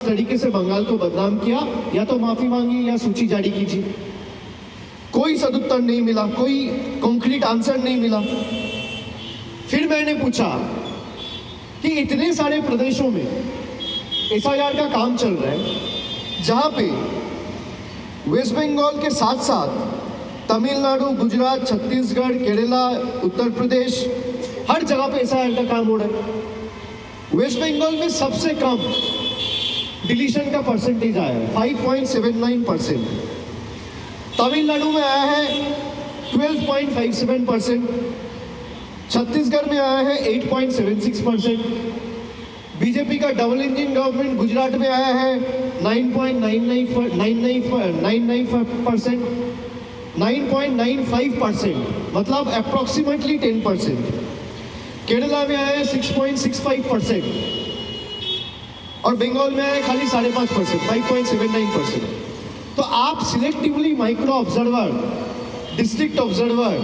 तरीके से बंगाल को बदनाम किया, या तो माफी मांगी या सूची जारी कीजिए। कोई सदुत्तर नहीं मिला, कोई कॉन्क्रीट आंसर नहीं मिला। फिर मैंने पूछा कि इतने सारे प्रदेशों में एसआईआर का काम चल रहा है, जहां पे वेस्ट बंगाल के साथ साथ तमिलनाडु, गुजरात, छत्तीसगढ़, केरला, उत्तर प्रदेश, हर जगह पे एसआईआर का काम हो रहा है। वेस्ट बंगाल में सबसे कम डिलीशन का परसेंटेज आया है 5.79%। तमिलनाडु में आया है 12.57%। छत्तीसगढ़ में आया है 8.76%। बीजेपी का डबल इंजन गवर्नमेंट गुजरात में आया है 9.95%, 9.95%, मतलब अप्रोक्सीमेटली 10%। केरला में आया है 6.65% और बंगाल में आया खाली 5.5%, 5.79%। तो आप selectively micro observer, district observer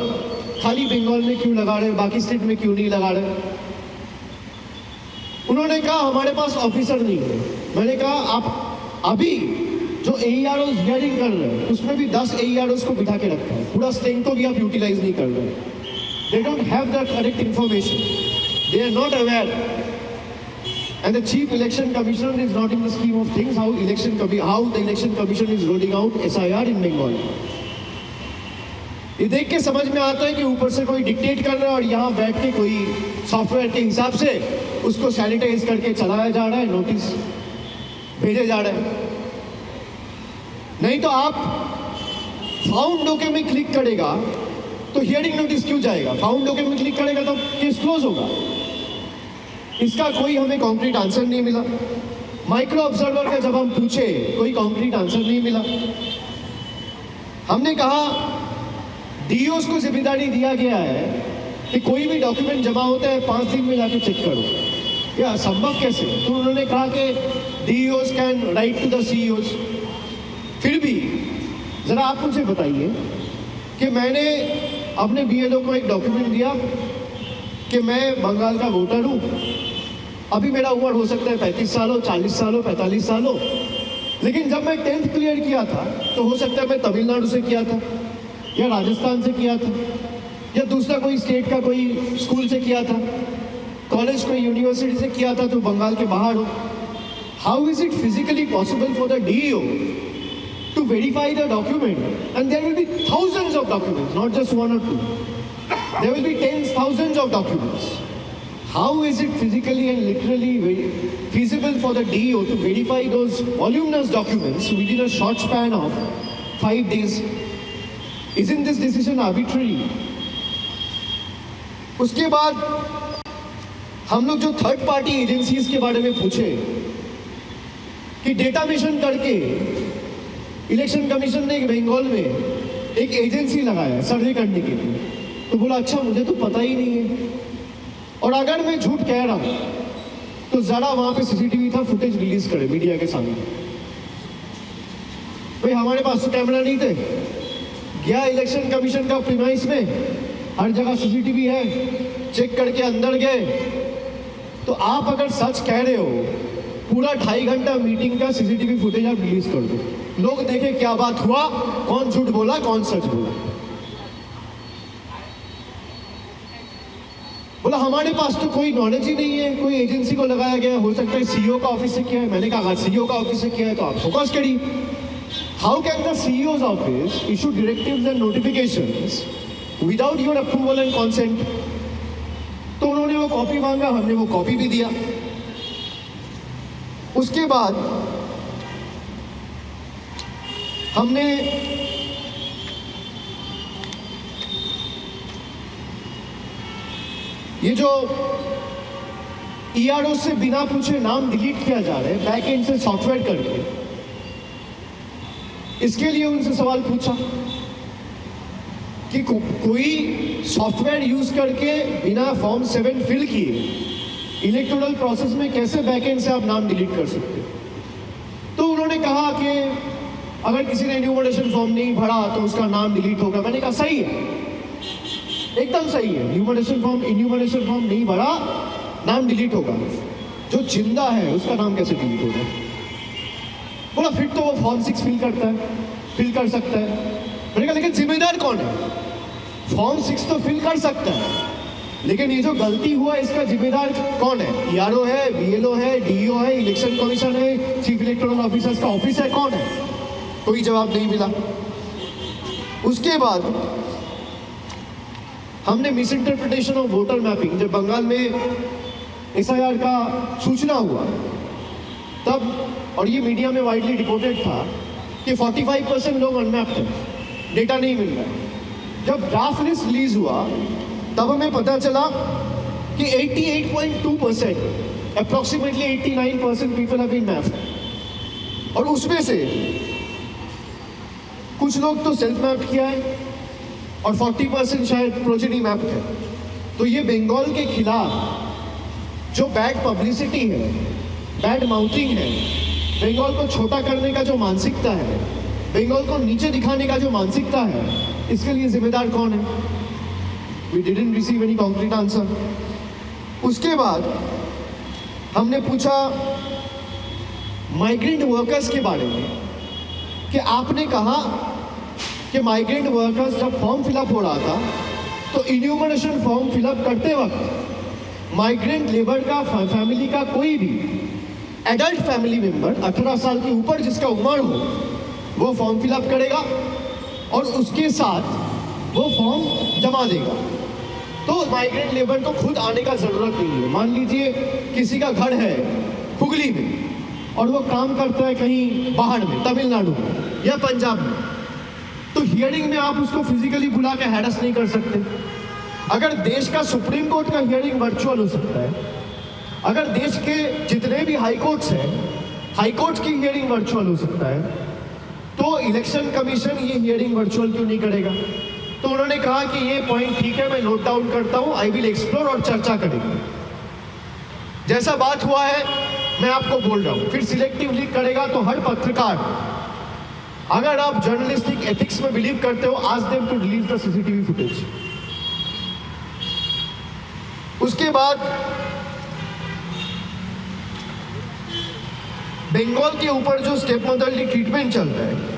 खाली बंगाल में क्यों लगा रहे, बाकी स्टेट में क्यों नहीं लगा रहे? उन्होंने कहा हमारे पास ऑफिसर नहीं है। मैंने कहा आप अभी जो AEROs हियरिंग कर रहे हैं उसमें भी 10 AEROs को बिठा के रखा है, पूरा स्ट्रेंथ को भी आप यूटिलाइज नहीं कर रहे। They don't have the correct information. They are not aware. And the Chief Election Commissioner is not in the scheme of things how the Election Commission is rolling out SIR in Bengal. ये देख के समझ में आता है कि ऊपर से कोई डिक्टेट कर रहा है और यहाँ बैठ के कोई सॉफ्टवेयर के हिसाब से उसको सैनिटाइज करके चलाया जा रहा है, नोटिस भेजे जा रहे हैं। नहीं तो आप फाउंड ओके में क्लिक करेगा तो हियरिंग नोटिस क्यों जाएगा? फाउंड ओके में क्लिक करेगा तो केस क्लोज होगा। इसका कोई हमें कॉन्क्रीट आंसर नहीं मिला। माइक्रो ऑब्जर्वर का जब हम पूछे कोई कॉन्क्रीट आंसर नहीं मिला। हमने कहा DOs को जिम्मेदारी दिया गया है कि कोई भी डॉक्यूमेंट जमा होता है 5 दिन में जाके चेक करो। यह असंभव कैसे? तो उन्होंने कहा कि DOs can write to the CEOs। फिर भी जरा आप मुझे बताइए कि मैंने अपने BLO को एक डॉक्यूमेंट दिया कि मैं बंगाल का वोटर हूँ, अभी मेरा उम्र हो सकता है 35 साल हो, 40 साल हो, 45 साल हो, लेकिन जब मैं 10th क्लियर किया था तो हो सकता है मैं तमिलनाडु से किया था या राजस्थान से किया था या दूसरा कोई स्टेट का कोई स्कूल से किया था, कॉलेज कोई यूनिवर्सिटी से किया था तो बंगाल के बाहर हो। How is it physically possible for the DO to verify the document? And there will be thousands of documents, not just 1 or 2. There will be tens, thousands of documents. How is it physically and literally feasible for the DO to verify those voluminous documents within a short span of 5 days? Isn't this decision arbitrary? उसके बाद हम लोग जो third party agencies के बारे में पूछे कि डेटा मिशन करके इलेक्शन कमीशन ने बंगाल में एक एजेंसी लगाया सर्वे करने के लिए, तो बोला अच्छा मुझे तो पता ही नहीं है। और अगर मैं झूठ कह रहा हूं तो जरा वहां पे CCTV था, फुटेज रिलीज करे मीडिया के सामने। भाई हमारे पास तो कैमरा नहीं थे, गया इलेक्शन कमीशन का प्रीमाइस में, हर जगह CCTV है, चेक करके अंदर गए। तो आप अगर सच कह रहे हो पूरा 2.5 घंटा मीटिंग का CCTV फुटेज आप रिलीज कर दो, लोग देखे क्या बात हुआ, कौन झूठ बोला कौन सच बोला। बोला हमारे पास तो कोई नॉलेज ही नहीं है, कोई एजेंसी को लगाया गया, हो सकता है CEO का ऑफिस से किया है। मैंने कहा CEO का ऑफिस से किया है तो आप फोकस करिए। How can the CEO's office issue directives and notifications without your approval and consent? तो उन्होंने वो कॉपी मांगा, हमने वो कॉपी भी दिया। उसके बाद हमने ये जो ERO से बिना पूछे नाम डिलीट किया जा रहा है बैक एंड से सॉफ्टवेयर करके, इसके लिए उनसे सवाल पूछा कि कोई सॉफ्टवेयर यूज करके बिना फॉर्म 7 फिल किए इलेक्टोरल प्रोसेस में कैसे बैक एंड से आप नाम डिलीट कर सकते? तो उन्होंने कहा कि अगर किसी ने इन्यूमरेशन फॉर्म नहीं भरा तो उसका नाम डिलीट होगा। मैंने कहा सही है, एकदम सही है। इन्यूमरेशन फॉर्म नहीं भरा, नाम डिलीट होगा। जो जिंदा है उसका नाम कैसे डिलीट होगा? बोला फिर तो वो फॉर्म 6 फिल कर सकता है। मैंने कहा लेकिन जिम्मेदार कौन है? फॉर्म 6 तो फिल कर सकता है, लेकिन ये जो गलती हुआ इसका जिम्मेदार कौन है? ERO है, BLO है, DO है, इलेक्शन कमीशन है, चीफ इलेक्टोरल ऑफिसर्स का ऑफिस है, कौन है? कोई जवाब नहीं मिला। उसके बाद हमने miss interpretation of voter mapping, जब बंगाल में SIR का सूचना हुआ तब, और ये मीडिया में वाइडली रिपोर्टेड था कि 45% लोग अनमैप्ड हैं, डेटा नहीं मिल रहा है। जब ड्राफ्ट लिस्ट रिलीज हुआ तब हमें पता चला कि 88.2%, approximately 89% people have been mapped, और उसमें से कुछ लोग तो सेल्फ मैप किया है और 40% शायद प्रोजेनी मैप है। तो ये बंगाल के खिलाफ जो बैड पब्लिसिटी है, बैड माउथिंग है, बंगाल को छोटा करने का जो मानसिकता है, बंगाल को नीचे दिखाने का जो मानसिकता है, इसके लिए जिम्मेदार कौन है? We didn't receive any concrete answer. उसके बाद हमने पूछा माइग्रेंट वर्कर्स के बारे में कि आपने कहा कि माइग्रेंट वर्कर्स जब फॉर्म फिलअप हो रहा था तो इन्यूमरेशन फॉर्म फिलअप करते वक्त माइग्रेंट लेबर का फैमिली का कोई भी एडल्ट फैमिली मेंबर 18 साल के ऊपर जिसका उम्र हो वो फॉर्म फिलअप करेगा और उसके साथ वो फॉर्म जमा देगा। तो माइग्रेंट लेबर को खुद आने का ज़रूरत नहीं है। मान लीजिए किसी का घर है हुगली में और वो काम करता है कहीं बाहर में, तमिलनाडु में या पंजाब में, तो हियरिंग में आप उसको फिजिकली बुला के हैरेस नहीं कर सकते। अगर देश का सुप्रीम कोर्ट का हियरिंग वर्चुअल हो सकता है, अगर देश के जितने भी हाई कोर्ट्स हैं, हाई कोर्ट की हियरिंग वर्चुअल हो सकता है, तो इलेक्शन कमीशन ये हियरिंग वर्चुअल क्यों नहीं करेगा? तो उन्होंने कहा कि ये पॉइंट ठीक है, मैं नोट डाउन करता हूं, आई विल एक्सप्लोर, और चर्चा करेंगे। जैसा बात हुआ है मैं आपको बोल रहा हूं। फिर सिलेक्टिवली करेगा तो हर पत्रकार, अगर आप जर्नलिस्टिक एथिक्स में बिलीव करते हो, ask them to release the CCTV footage. उसके बाद बंगाल के ऊपर जो स्टेप मदरली ट्रीटमेंट चल रहा है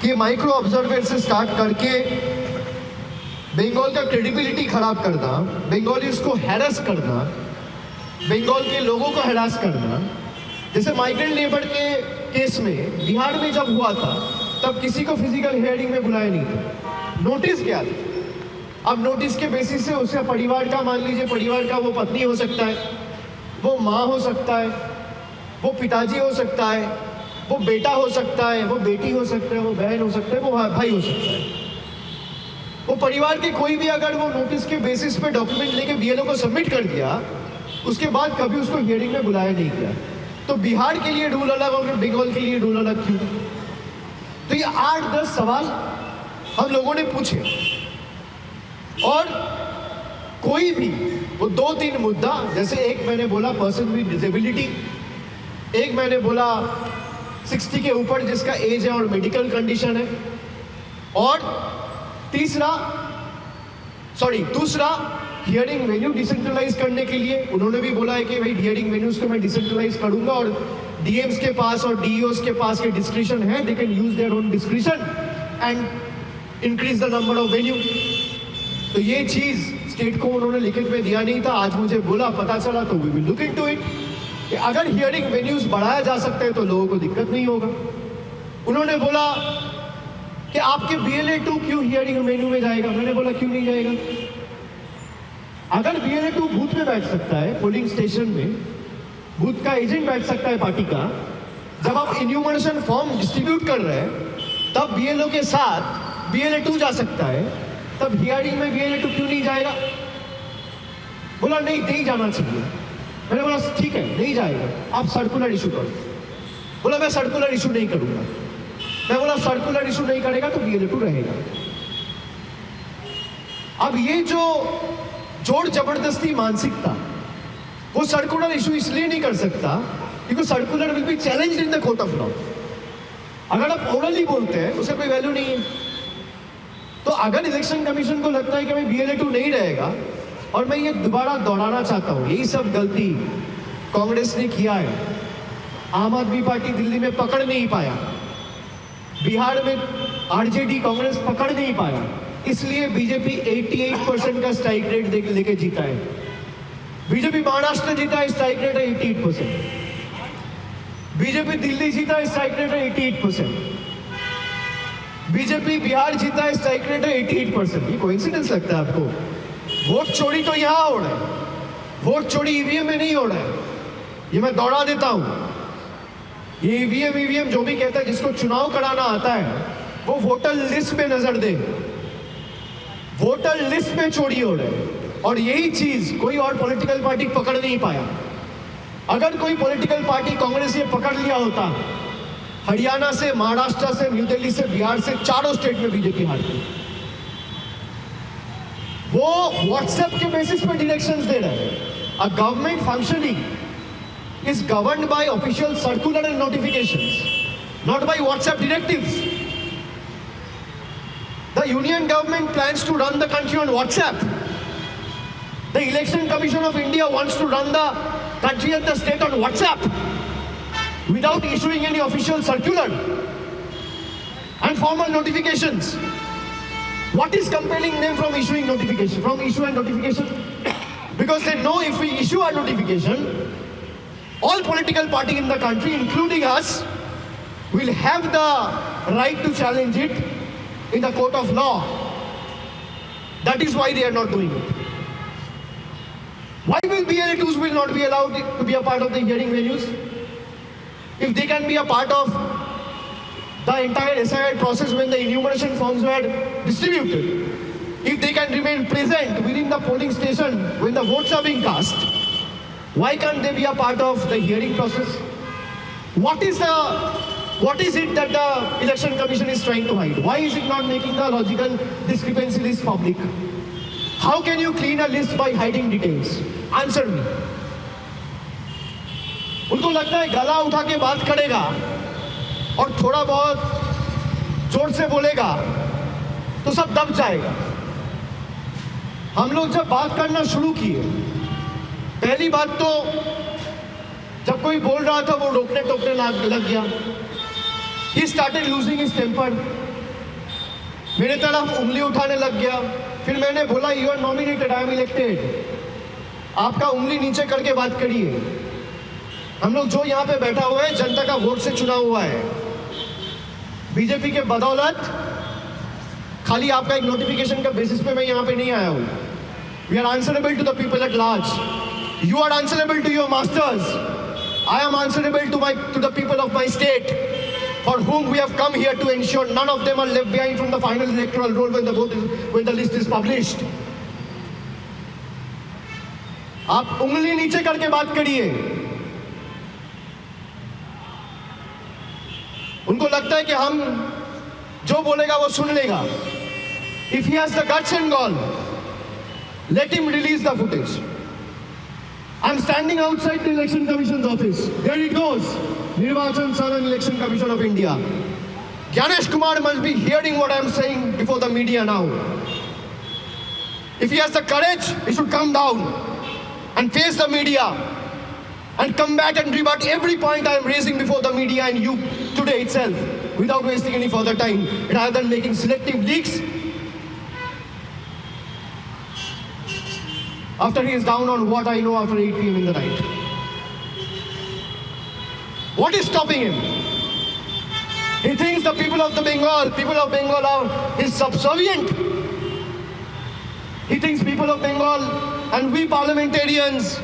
कि माइक्रो ऑब्जर्वर से स्टार्ट करके बंगाल का क्रेडिबिलिटी खराब करना, बंगालीज को हैरेस करना, बंगाल के लोगों को हैरास करना। जैसे माइग्रेंट लेबर के केस में बिहार में जब हुआ था तब किसी को फिजिकल हियरिंग में बुलाया नहीं था, नोटिस किया था। अब नोटिस के बेसिस से उसका परिवार का, मान लीजिए परिवार का वो पत्नी हो सकता है, वो माँ हो सकता है, वो पिताजी हो सकता है, वो बेटा हो सकता है, वो बेटी हो सकता है, वो बहन हो सकता है, वो भाई हो सकता है। वो परिवार के कोई भी अगर वो नोटिस के बेसिस पे डॉक्यूमेंट लेके BLO को सबमिट कर दिया, उसके बाद कभी उसको हियरिंग में बुलाया नहीं गया। तो बिहार के लिए रूल अलग और बंगाल के लिए रूल अलग क्यों? तो ये 8-10 सवाल हम लोगों ने पूछे, और कोई भी वो 2-3 मुद्दा, जैसे एक मैंने बोला पर्सन विद डिसेबिलिटी, एक मैंने बोला 60 के ऊपर जिसका एज है और मेडिकल कंडीशन है, और दूसरा हियरिंग वेन्यू डिसेंट्रलाइज करने के लिए उन्होंने भी बोला है कि भाई हियरिंग वेन्यूज को मैं डिसेंट्रलाइज करूंगा, और DMs के पास और DEOs के पास के डिस्क्रिशन है, they can use their own discretion and increase the number of venue. तो ये चीज स्टेट को उन्होंने लिखित में दिया नहीं था, आज मुझे बोला, पता चला, तो we will look into it कि अगर हियरिंग वेन्यूज बढ़ाया जा सकते हैं तो लोगों को दिक्कत नहीं होगा। उन्होंने बोला कि आपके BLA-2 क्यों हियरिंग वेन्यू में जाएगा? मैंने बोला क्यों नहीं जाएगा? अगर BLA-2 बूथ में बैठ सकता है, पोलिंग स्टेशन में बूथ का एजेंट बैठ सकता है पार्टी का, जब आप इन्यूमरेशन फॉर्म डिस्ट्रीब्यूट कर रहे हैं तब BLO के साथ BLA-2 जा सकता है, तब हियरिंग में BLA-2 क्यों नहीं जाएगा? बोला नहीं जाना चाहिए। मैंने बोला ठीक है, नहीं जाएगा, आप सर्कुलर इशू करो। बोला मैं सर्कुलर इशू नहीं करूंगा। मैं बोला सर्कुलर इशू नहीं करेगा तो BLA-2 रहेगा। अब ये जो जोर जबरदस्ती मानसिकता, वो सर्कुलर इशू इसलिए नहीं कर सकता क्योंकि circular will be challenged in the court of law. अगर आप ओरली बोलते हैं उसका कोई वैल्यू नहीं है। तो अगर इलेक्शन कमीशन को लगता है कि भाई BLA-2 नहीं रहेगा, और मैं ये दोबारा दोहराना चाहता हूं, यही सब गलती कांग्रेस ने किया है। आम आदमी पार्टी दिल्ली में पकड़ नहीं पाया, बिहार में आरजेडी कांग्रेस पकड़ नहीं पाया, इसलिए बीजेपी 88% का स्ट्राइक रेट लेके जीता है। बीजेपी महाराष्ट्र जीता है, स्ट्राइक रेट है 88%। बीजेपी दिल्ली जीता है, स्ट्राइक रेट है 88%। बीजेपी बिहार जीता है, स्ट्राइक रेट है 88%। ये कोइंसिडेंस लगता है आपको? वोट चोरी तो यहां हो रहा है, वोट चोरी ईवीएम में नहीं हो रहा है। ये मैं दौड़ा देता हूं। ये ईवीएम जो भी कहता है जिसको चुनाव कराना आता है वो वोटर लिस्ट में नजर दे, वोटर लिस्ट में चोरी हो रहा है। और यही चीज कोई और पॉलिटिकल पार्टी पकड़ नहीं पाया। अगर कोई पॉलिटिकल पार्टी कांग्रेस ये पकड़ लिया होता, हरियाणा से, महाराष्ट्र से, न्यू दिल्ली से, बिहार से, चारों स्टेट में बीजेपी हारती। वो व्हाट्सएप के बेसिस पर डायरेक्शंस दे रहे हैं। A government functioning is governed bye official circular and notifications, not by WhatsApp directives. The union government plans to run the country on WhatsApp. The Election Commission of India wants to run the country and the state on WhatsApp without issuing any official circular and formal notifications. What is compelling them from issuing notification, from issue and notification? Because they know if we issue a notification, all political parties in the country, including us, will have the right to challenge it in the court of law. That is why they are not doing it. Why will BLA2s will not be allowed to be a part of the hearing venues? If they can be a part of the entire SIR process when the enumeration forms were distributed, if they can remain present within the polling station when the votes are being cast, why can't they be a part of the hearing process? What is it that the Election Commission is trying to hide? Why is it not making the logical discrepancy list public? How can you clean a list by hiding details? Answer me. उनको लगता है गला उठा के बात करेगा और थोड़ा बहुत जोर से बोलेगा तो सब दब जाएगा। हम लोग जब बात करना शुरू किए, पहली बात तो जब कोई बोल रहा था वो रोकने टोकने लग गया। He started losing his temper. मेरे तरफ उंगली उठाने लग गया। फिर मैंने बोला you are nominated, I am elected. आपका उंगली नीचे करके बात करिए। हम लोग जो यहाँ पे बैठा हुआ है जनता का वोट से चुना हुआ है। बीजेपी के बदौलत खाली आपका एक नोटिफिकेशन का बेसिस पे मैं यहाँ पे नहीं आया हूँ। We are answerable to the people at large. You are answerable to your masters. I am answerable to the people of my state, for whom we have come here to ensure none of them are left behind from the final electoral roll when the list is published. आप उंगली नीचे करके बात करिए। उनको लगता है कि हम जो बोलेगा वो सुन लेगा। If he has the guts and gall, let him release the footage. I'm standing outside the Election Commission's office. There it goes. Nirvachan Saran Election Commission of India. Gyanesh Kumar must be hearing what I'm saying before the media now. If he has the courage, he should come down and face the media and come back and rebut every point I am raising before the media and you today itself, without wasting any further time, rather than making selective leaks. After he is down on what I know after 8 p.m. in the night. What is stopping him? He thinks the people of Bengal are his subservient. He thinks people of Bengal and we parliamentarians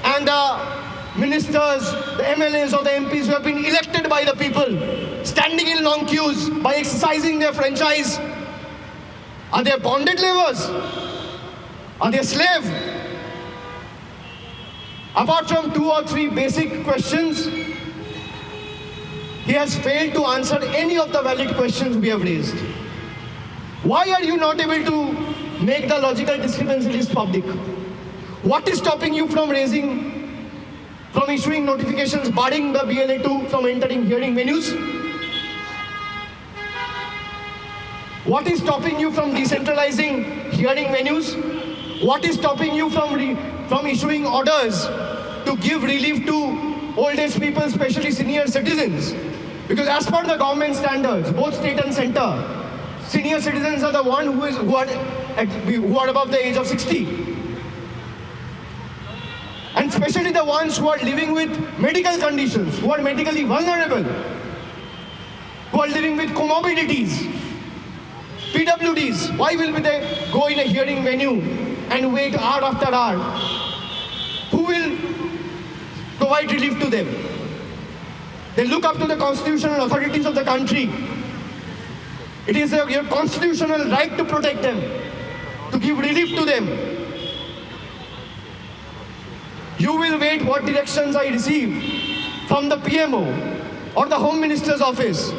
and the ministers, the MLAs or the MPs who have been elected by the people, standing in long queues by exercising their franchise, are they bonded laborers? Are they a slave? Apart from 2 or 3 basic questions, he has failed to answer any of the valid questions we have raised. Why are you not able to make the logical discrepancy list public? What is stopping you from issuing notifications barring the BLA2 from entering hearing venues? What is stopping you from decentralizing hearing venues? What is stopping you from issuing orders to give relief to old age people, especially senior citizens. Because as per the government standards, both state and center, senior citizens are the one who are above the age of 60. And especially the ones who are living with medical conditions, who are medically vulnerable, who are living with comorbidities, PWDs. Why will they go in a hearing venue and wait hour after hour? Who will provide relief to them? They look up to the constitutional authorities of the country. It is your constitutional right to protect them, to give relief to them. You will wait what directions I receive from the PMO or the Home Minister's office,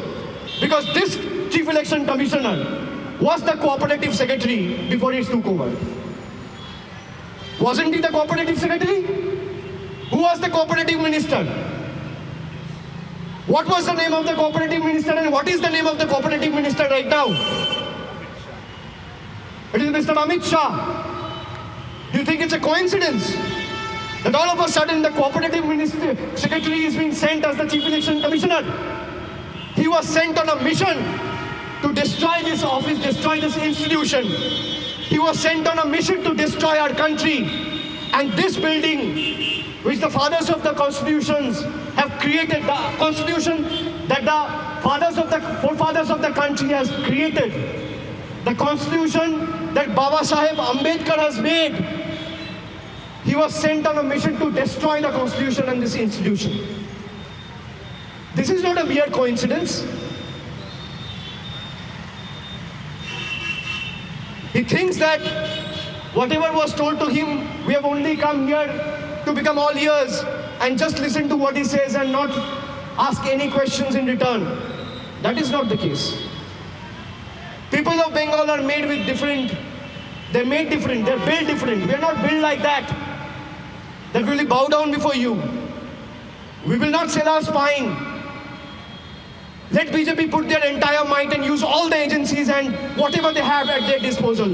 because this Chief Election Commissioner was the cooperative secretary before he took over. Wasn't he the cooperative secretary? Who was the cooperative minister? What was the name of the cooperative minister and what is the name of the cooperative minister right now? It is Mr. Amit Shah. Do you think it's a coincidence that all of a sudden the cooperative minister secretary is being sent as the Chief Election Commissioner? He was sent on a mission to destroy this office, destroy this institution. He was sent on a mission to destroy our country. And this building, which the fathers of the constitutions have created, the constitution that the forefathers of the country has created, the constitution that Baba Saheb Ambedkar has made, he was sent on a mission to destroy the constitution and this institution. This is not a mere coincidence. He thinks that whatever was told to him, we have only come here to become all ears and just listen to what he says and not ask any questions in return. That is not the case. People of Bengal are made with different, they're made different, they're built different. We're not built like that we will bow down before you. We will not sell our spine. Let BJP put their entire might and use all the agencies and whatever they have at their disposal.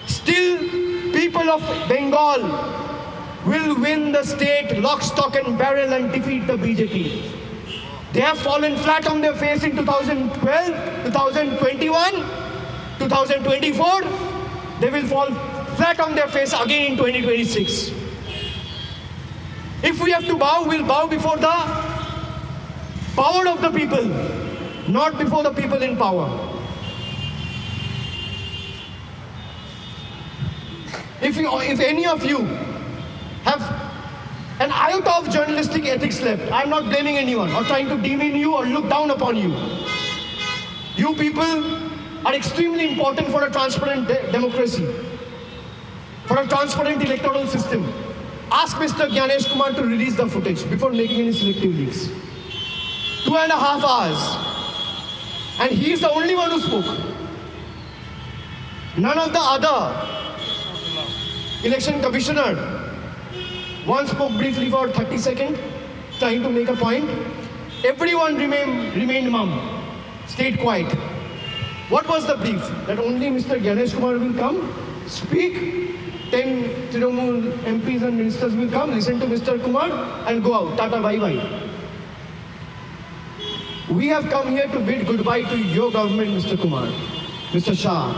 Still, people of Bengal will win the state lock, stock and barrel and defeat the BJP. They have fallen flat on their face in 2012, 2021, 2024. They will fall flat on their face again in 2026. If we have to bow, we'll bow before the power of the people, not before the people in power. If any of you have an iota of journalistic ethics left, I'm not blaming anyone or trying to demean you or look down upon you. You people are extremely important for a transparent democracy, for a transparent electoral system. Ask Mr. Gyanesh Kumar to release the footage before making any selective leaks. 2.5 hours. And he is the only one who spoke. None of the other election commissioner. One spoke briefly for 30 seconds, trying to make a point. Everyone remained mum, stayed quiet. What was the brief? That only Mr. Gyanesh Kumar will come, speak, 10 Trinamool MPs and ministers will come, listen to Mr. Kumar and go out. Tata, bye-bye. We have come here to bid goodbye to your government, Mr. Kumar, Mr. Shah.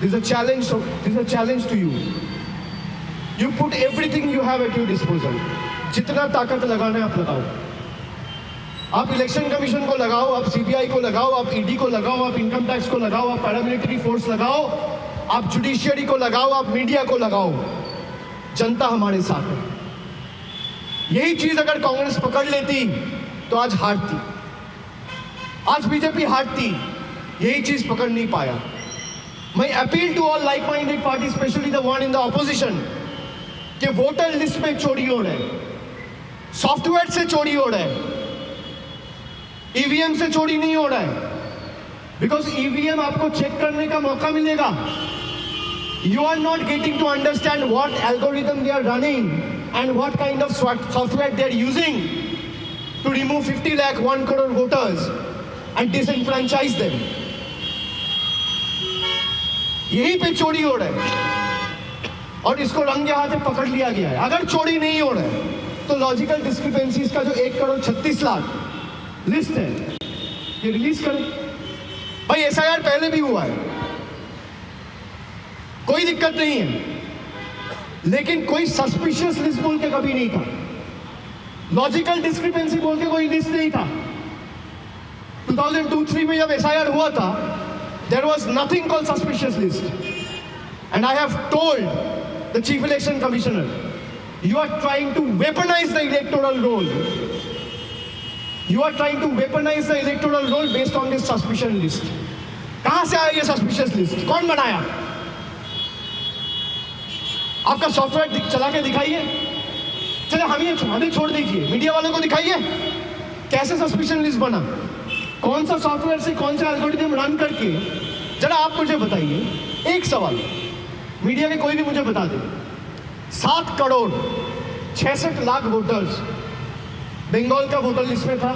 This is a challenge to you. You put everything you have at your disposal. जितना ताकत लगाना है आप लगाओ. आप election commission को लगाओ, आप सीबीआई को लगाओ, आप ईडी को लगाओ, आप इनकम टैक्स को लगाओ, आप पैरामिलिट्री फोर्स लगाओ, आप जुडिशियरी को लगाओ, आप मीडिया को लगाओ. जनता हमारे साथ है. यही चीज अगर कांग्रेस पकड़ लेती तो आज हारती. आज बीजेपी हारती. यही चीज पकड़ नहीं पाया. मैं appeal to all like minded party, specially the one in the opposition, कि वोटर लिस्ट में चोरी हो रहा है, सॉफ्टवेयर से चोरी हो रहा है, ईवीएम से चोरी नहीं हो रहा है. बिकॉज ईवीएम आपको चेक करने का मौका मिलेगा. You are not getting to understand what algorithm they are running and what kind of software they are using to remove 50 lakh, 1 crore voters and disenfranchise them. यही पे चोरी हो रहा है और इसको रंगे हाथ पकड़ लिया गया है. अगर चोरी नहीं हो रहा है तो लॉजिकल डिस्क्रिपेंसीज का जो 1,36,00,000 लिस्ट है ये रिलीज करें। भाई एसआईआर पहले भी हुआ है, कोई दिक्कत नहीं है, लेकिन कोई सस्पिशियस लिस्ट बोल के कभी नहीं था, लॉजिकल डिस्क्रिपेंसी बोल के कोई लिस्ट नहीं था। 2002-03 में जब एसआईआर हुआ था, there was nothing called suspicious list, and I have told the Chief Election Commissioner, you are trying to weaponize the electoral roll. You are trying to weaponize the electoral roll based on this suspicion list. कहां से आया ये suspicious list? कौन बनाया? आपका software चला के दिखाइए। चले हमें छोड़ दीजिए, मीडिया वालों को दिखाइए कैसे सस्पिशन लिस्ट बना, कौन सा सॉफ्टवेयर से कौन सा एल्गोरिथम रन करके, जरा आप मुझे बताइए। एक सवाल मीडिया के कोई भी मुझे बता दे, 7,66,00,000 वोटर्स बंगाल का वोटर लिस्ट में था,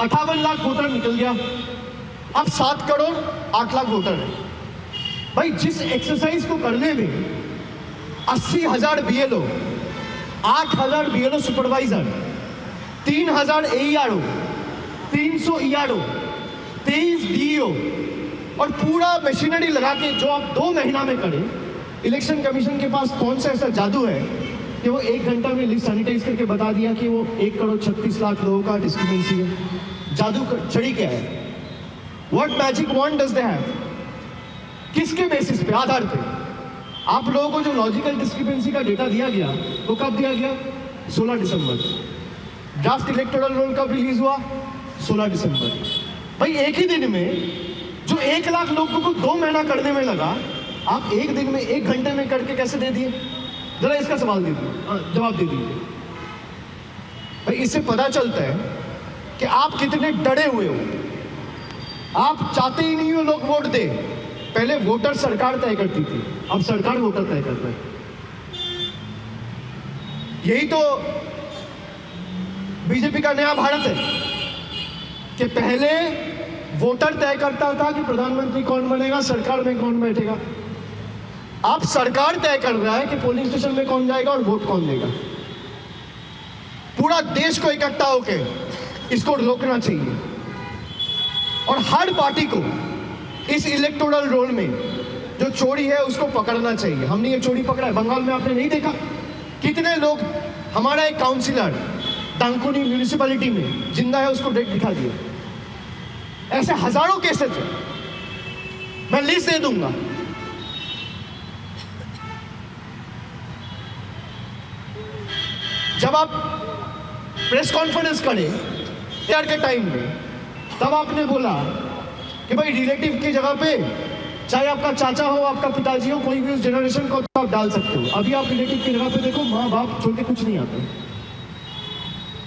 58 लाख वोटर निकल गया, अब 7,08,00,000 वोटर है। भाई जिस एक्सरसाइज को करने में 80,000 BLO, 8,000 BLO supervisor, 3,000 AERO, 300 ERO, 23 DEO और पूरा मशीनरी लगा के जो आप 2 महीना में करें, इलेक्शन कमीशन के पास कौन सा ऐसा जादू है कि वो 1 घंटा में लिस्ट सैनिटाइज करके बता दिया कि वो 1,36,00,000 लोगों का डिस्क्रिमिनेंसी है। जादू चढ़ी क्या है? What magic wand does they have? किसके बेसिस पे, आधार पे? आप लोगों को जो लॉजिकल डिस्क्रिपेंसी का डेटा दिया गया वो कब दिया गया? 16 दिसंबर। ड्राफ्ट इलेक्टोरल रोल कब रिलीज हुआ? 16 दिसंबर। भाई एक ही दिन में जो 1 लाख लोगों को 2 महीना करने में लगा, आप एक दिन में 1 घंटे में करके कैसे दे दिए? जरा इसका सवाल दे दीजिए, जवाब दे दीजिए। भाई इससे पता चलता है कि आप कितने डरे हुए हो। आप चाहते ही नहीं हो लोग वोट दे। पहले वोटर सरकार तय करती थी, अब सरकार वोटर तय करता है। यही तो बीजेपी का नया भारत है कि पहले वोटर तय करता था कि प्रधानमंत्री कौन बनेगा, सरकार में कौन बैठेगा। अब सरकार तय कर रहा है कि पोलिंग स्टेशन में कौन जाएगा और वोट कौन देगा। पूरा देश को इकट्ठा होकर इसको रोकना चाहिए और हर पार्टी को इस इलेक्टोरल रोल में जो चोरी है उसको पकड़ना चाहिए। हमने ये चोरी पकड़ा है। बंगाल में आपने नहीं देखा कितने लोग, हमारा एक काउंसिलर डांकुनी म्यूनिसिपैलिटी में जिंदा है, उसको डेट दिखा दिया। ऐसे हजारों केसेस थे, मैं लिस्ट दे दूंगा। जब आप प्रेस कॉन्फ्रेंस करें यार के टाइम में, तब आपने बोला कि भाई रिलेटिव की जगह पे चाहे आपका चाचा हो, आपका पिताजी हो, कोई भी उस जनरेशन को तो आप डाल सकते हो। अभी आप रिलेटिव की जगह पे देखो, माँ बाप छोड़ के कुछ नहीं आते।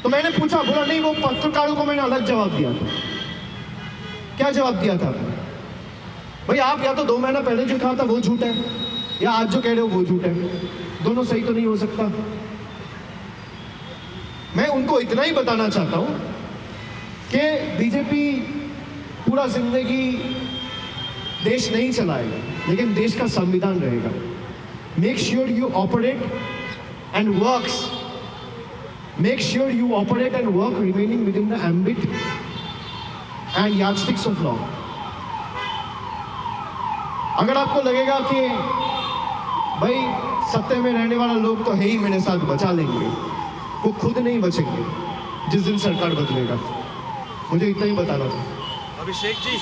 तो मैंने पूछा, बोला नहीं, वो पत्रकारों को मैंने अलग जवाब दिया था। क्या जवाब दिया था? भाई आप या तो 2 महीना पहले जो कहा था वो झूठ है, या आज जो कह रहे हो वो झूठ है। दोनों सही तो नहीं हो सकता। मैं उनको इतना ही बताना चाहता हूं कि बीजेपी पूरा जिंदगी देश नहीं चलाएगा, लेकिन देश का संविधान रहेगा। Make sure you operate and works, make sure you operate and work remaining within the ambit and yardsticks of law. अगर आपको लगेगा कि भाई सत्ते में रहने वाला लोग तो है ही, मेरे साथ बचा लेंगे, वो खुद नहीं बचेंगे जिस दिन सरकार बदलेगा। मुझे इतना ही बताना था। अभिषेक जी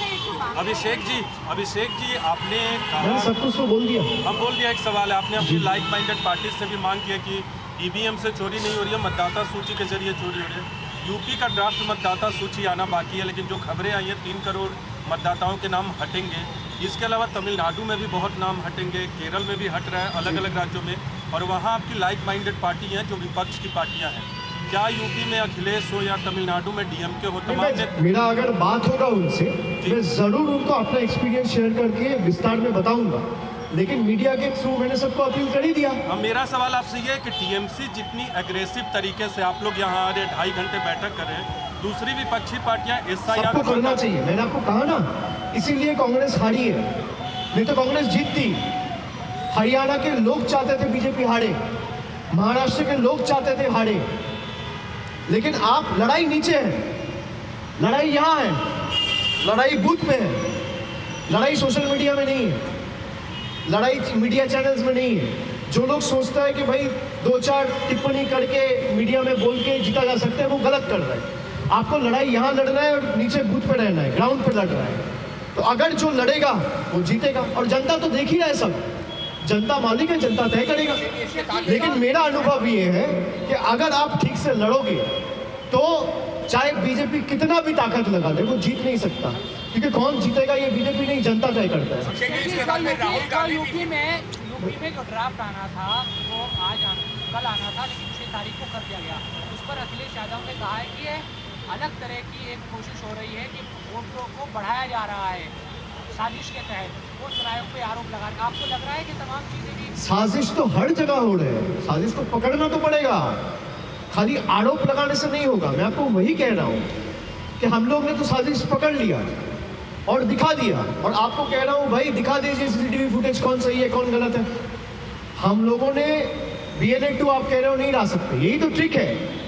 आपने कहा, सब कुछ तो बोल दिया, हम बोल दिया। एक सवाल है, आपने अपनी लाइक माइंडेड पार्टी से भी मांग किया कि ईवीएम से चोरी नहीं हो रही है, मतदाता सूची के जरिए चोरी हो रही है। यूपी का ड्राफ्ट मतदाता सूची आना बाकी है, लेकिन जो खबरें आई हैं 3 करोड़ मतदाताओं के नाम हटेंगे। इसके अलावा तमिलनाडु में भी बहुत नाम हटेंगे, केरल में भी हट रहा है, अलग अलग राज्यों में, और वहाँ आपकी लाइक माइंडेड पार्टी हैं जो विपक्ष की पार्टियाँ हैं। क्या यूपी में अखिलेश हो या तमिलनाडु में डीएमके हो, तमाम मेरा अगर बात होगा उनसे, मैं जरूर उनको अपना एक्सपीरियंस शेयर करके विस्तार में बताऊंगा, लेकिन मीडिया के थ्रू मैंने सबको अपील कर ही दिया। मेरा सवाल आपसे ये है कि टीएमसी जितनी एग्रेसिव तरीके से आप लोग यहाँ आ रहे, 2.5 घंटे बैठक कर रहे हैं, दूसरी विपक्षी पार्टियां SIR करना चाहिए। मैंने आपको कहा ना, इसीलिए कांग्रेस हारी है, नहीं तो कांग्रेस जीतती। हरियाणा के लोग चाहते थे बीजेपी हारे, महाराष्ट्र के लोग चाहते थे हारे, लेकिन आप लड़ाई नीचे है, लड़ाई यहाँ है, लड़ाई बूथ पे है, लड़ाई सोशल मीडिया में नहीं है, लड़ाई मीडिया चैनल्स में नहीं है। जो लोग सोचता है कि भाई 2-4 टिप्पणी करके मीडिया में बोल के जीता जा सकता है, वो गलत कर रहा है। आपको लड़ाई यहाँ लड़ना है और नीचे बूथ पे रहना है, ग्राउंड पे लड़ रहा है। तो अगर जो लड़ेगा वो जीतेगा, और जनता तो देख ही रहा है सब, जनता मालिक है, जनता तय करेगा। लेकिन मेरा अनुभव ये है कि अगर आप ठीक से लड़ोगे तो चाहे बीजेपी कितना भी ताकत लगा दे, वो जीत नहीं सकता, क्योंकि कौन जीतेगा ये बीजेपी नहीं, जनता तय करता है। यूपी में जो ड्राफ्ट आना था वो कल आना था, लेकिन 6 तारीख को कर दिया गया। उस पर अखिलेश यादव ने कहा है कि ये अलग तरह की एक कोशिश हो रही है कि वोटों को बढ़ाया जा रहा है साजिश के तहत। वो आयोग पे आरोप लगा रहे। आपको लग रहा है कि तमाम चीजें भी साजिश तो हर जगह हो रहे हैं, साजिश को पकड़ना तो पड़ेगा, खाली आरोप लगाने से नहीं होगा। मैं आपको वही कह रहा हूँ कि हम लोग ने तो साजिश पकड़ लिया और दिखा दिया, और आपको कह रहा हूँ भाई दिखा दीजिए सीसीटीवी फुटेज, कौन सही है कौन गलत है। हम लोगों ने BNA 2 आप कह रहे हो नहीं ला सकते, यही तो ट्रिक है।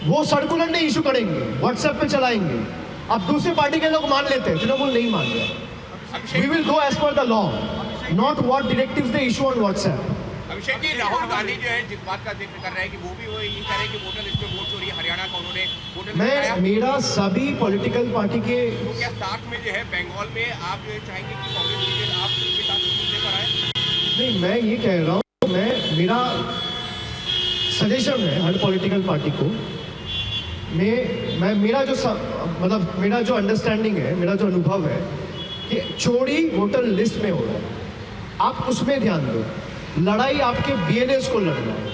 वो सर्कुलर नहीं इशू करेंगे, व्हाट्सएप पे चलाएंगे। अब दूसरी पार्टी के लोग मान लेते हैं, तृणमूल नहीं मान रहा। We will go as per the law, not what directives they issue on WhatsApp. Abhishek ji, Rahul Gandhi जो है जिस बात का जिक्र कर रहे हैं कि वो यही कह रहे हैं कि वोटर लिस्ट में वोट चोरी हरियाणा का उन्होंने वोटर मेरा सभी पॉलिटिकल पार्टी के तो क्या साथ में जो है बंगाल में आप जो चाहेंगे कि कांग्रेस लीडर आप उनके साथ मुद्दे पर आए? नहीं, मैं ये कह रहा हूँ, मेरा सजेशन है हर पॉलिटिकल पार्टी को। मेरा जो अंडरस्टैंडिंग है, मेरा जो अनुभव है कि चोरी वोटर लिस्ट में हो रहा है, आप उसमें ध्यान दो। लड़ाई आपके BNAs को लड़ना है।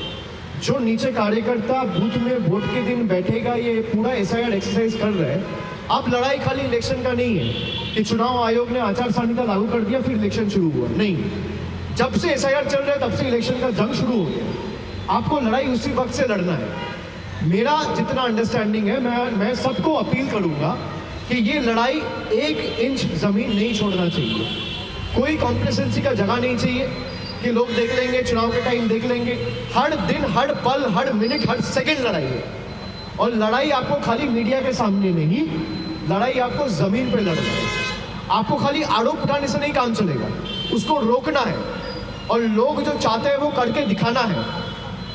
जो नीचे कार्यकर्ता बूथ में वोट के दिन बैठेगा, ये पूरा SIR एक्सरसाइज कर रहे हैं। आप लड़ाई खाली इलेक्शन का नहीं है कि चुनाव आयोग ने आचार संहिता लागू कर दिया फिर इलेक्शन शुरू हुआ, नहीं। जब से SIR चल रहा है तब से इलेक्शन का जंग शुरू हो गया। आपको लड़ाई उसी वक्त से लड़ना है। मेरा जितना अंडरस्टैंडिंग है, मैं सबको अपील करूंगा कि ये लड़ाई 1 इंच जमीन नहीं छोड़ना चाहिए। कोई कॉम्प्लेसेंसी का जगह नहीं चाहिए कि लोग देख लेंगे, चुनाव के टाइम देख लेंगे। हर दिन, हर पल, हर मिनट, हर सेकंड लड़ाई है। और लड़ाई आपको खाली मीडिया के सामने नहीं, लड़ाई आपको जमीन पे लड़ना है। आपको खाली आरोप उठाने से नहीं काम चलेगा, उसको रोकना है। और लोग जो चाहते हैं वो करके दिखाना है।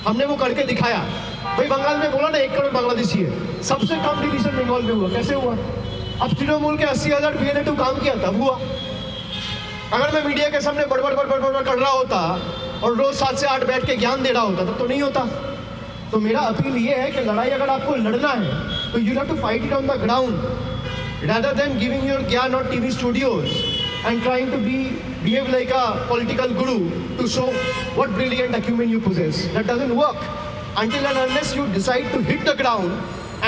हमने वो करके दिखाया। भाई बंगाल में बोला ना 1 करोड़ बांग्लादेशी है, सबसे कम डिवीजन बंगाल में हुआ। कैसे हुआ? अब तृणमूल के 80,000 BNA 2 काम किया तब हुआ। अगर मैं मीडिया के सामने बड़बड़ कर रहा होता और रोज 7 से 8 बैठ के ज्ञान दे रहा होता तब तो नहीं होता। तो मेरा अपील ये है कि लड़ाई अगर आपको लड़ना है तो you have to fight it on the ground rather than giving your ज्ञान on TV studios and trying to behave like a political guru to show what brilliant acumen you possess. That doesn't work until and unless you decide to hit the ground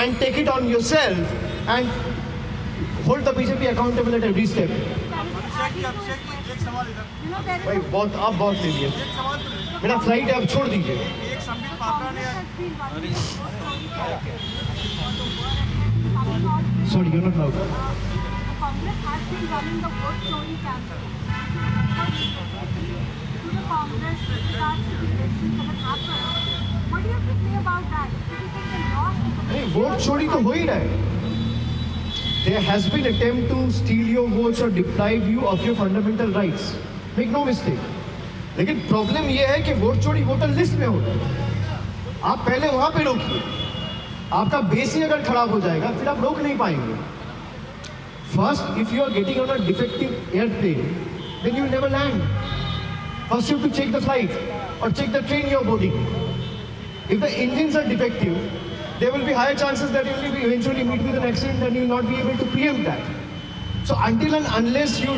and take it on yourself and hold the BJP accountable at every step. भाई आप बहुत ले लिए, मेरा flight है, आप छोड़ दीजिए। Sorry, you're not loud. Congress has been running the vote story campaign. To the Congress regards to the elections that have happened. What do you have to say about that? Do you think they lost? नहीं, vote चोरी तो हो ही रहा है। There has been attempt to steal your votes or deprive you of your fundamental rights. Make no mistake. लेकिन problem ये है कि वोट चोरी वोटर लिस्ट में हो रहा है। आप पहले वहां पे रोकिए। आपका बेस ही अगर खराब हो जाएगा फिर आप रोक नहीं पाएंगे। First, if you are getting on a defective airplane, then you will never land. First you have to check the flight or check the train you are boarding. If the engines are defective, there will be higher chances that you will eventually meet with an accident and you will not be able to preempt that. So until and unless you